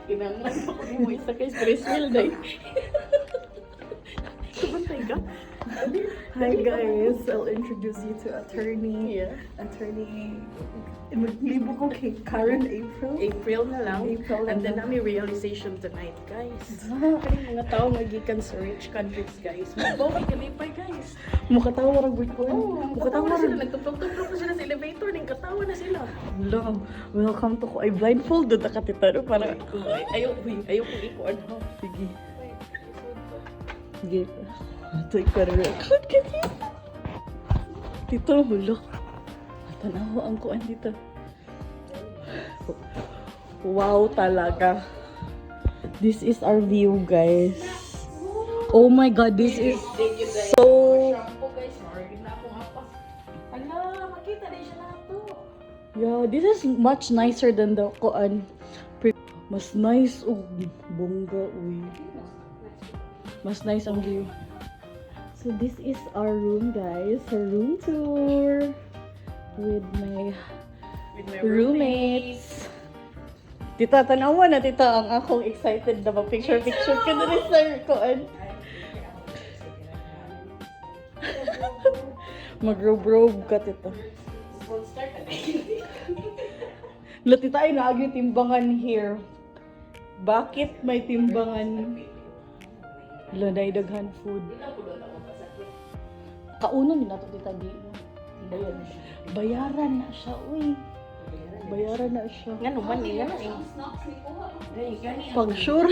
Kinangan ako ni mo isa kay stress meal day. Kabantay ka? Hi guys, I'll introduce you to attorney. Yeah. Attorney. Maglibo ko kay Karen April. April na lang. April And na then lang. namin realization tonight, guys. Kaling mga tao nga gikan sa rich countries, guys. Magbaway kalipay, guys. Mukatawa rag Bitcoin. Mukatawa na sila. Nagtutok-tutok na sila sa elevator. Ning katawa na sila. Hello, welcome to ko. Ay blindfolded na katita. Para Ayoko ikuan ha. sige. Sige. Take ka record kasi. Tito, hulok. Tanawa ang kuan dito. Wow talaga. This is our view, guys. Oh my god, this is so... Shampoo, guys. Maragin na akong apas. Ala, makita din siya lahat to. Yeah, this is much nicer than the kuan. Mas nice og bongga, uy. Mas nice ang view. So this is our room, guys. A room tour with my roommates. Tita, tanawa na tita ang akong excited na mag-picture-picture ka na rin sa kuan. Mag-robe ka, tita. La, tita, ay naagi timbangan here. Bakit may timbangan? La, naidaghan food. Kauno ni nato tita di. Bayaran na siya, uy. Bayaran na siya. Nga naman nila eh. Pag sure.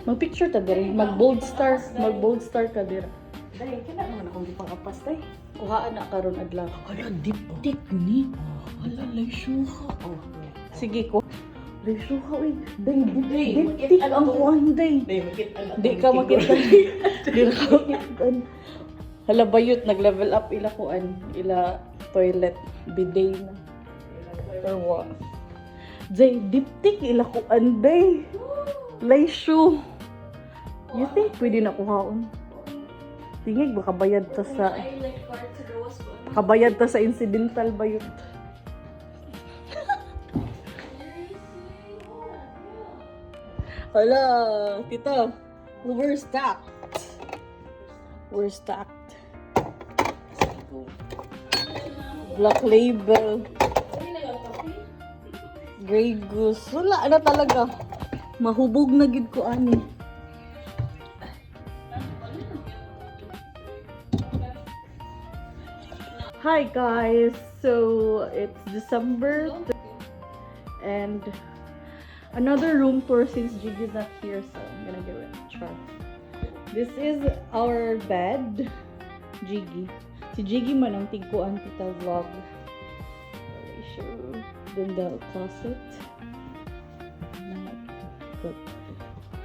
Mag-picture ta diri. Mag-bold star ka diri. Dahil kailan naman akong di pang-apas, day. Kuhaan na karon adlaw. Hala, dip ni. Hala, laysyo ka. Sige ko. Laysyo ka, uy. Dip ang kuhan, day. Day, makita na. Di ka makita. Di ka makita. Hala, bayot. Nag-level up ila kuan. Ila toilet. Bidet na. Or what? Jay, diptik ila kuan, day. Laysyo. You think pwede na kuhaon? Tingig, baka bayad ta sa... Kabayad ta sa incidental bayot. Hala, tita. We're stacked. We're stacked. Black Label. Grey Goose. Wala na talaga. Mahubog na gid ko ani. Hi guys. So it's December and another room tour since Jiggy's not here, so I'm gonna do it. Try. This is our bed. Jiggy. Si Jiggy man ang tigkuan tita vlog. Okay, sure. Then the closet.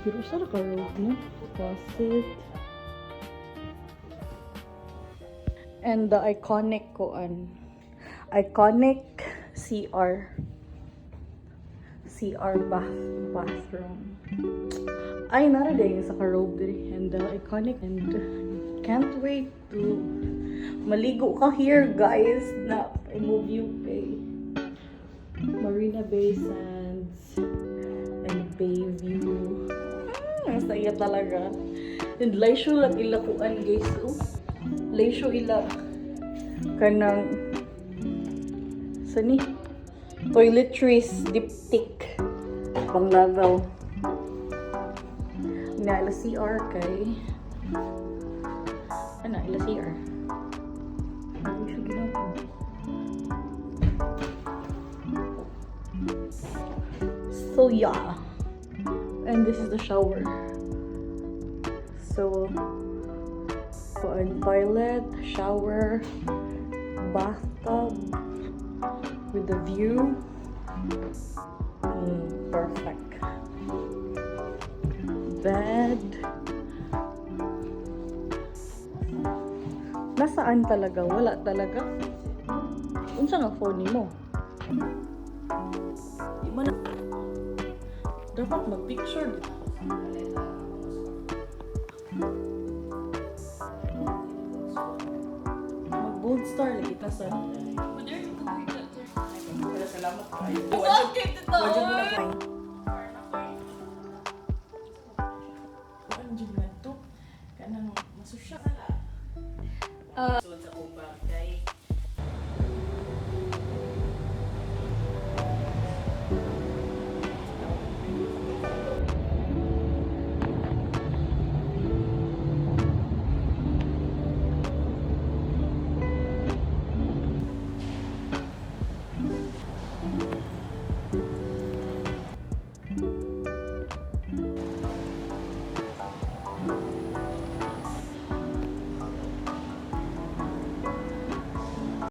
Pero saan naka-robe no? Closet. And the iconic kuan. Iconic CR. CR bathroom. Ay, nara din sa ka-robe diri. And the iconic and can't wait to maligo ka here, guys. Na i-move you kay Marina Bay Sands and Bayview. Ang saya talaga. And laysyo lang ila kuan, guys. Oh. Laysyo ila kanang sani toiletries diptyque pang level na ila CR kay ano ila CR laysyo ginagawa. So yeah, and this is the shower. So toilet, shower, bathtub with the view. Perfect. Bed. Nasaan talaga? Wala talaga. Unsa nga phone mo? Di man dapat mag-picture. Gold star lagi ta sa. Salamat kayo. Bakit ito? Wajud mo na po.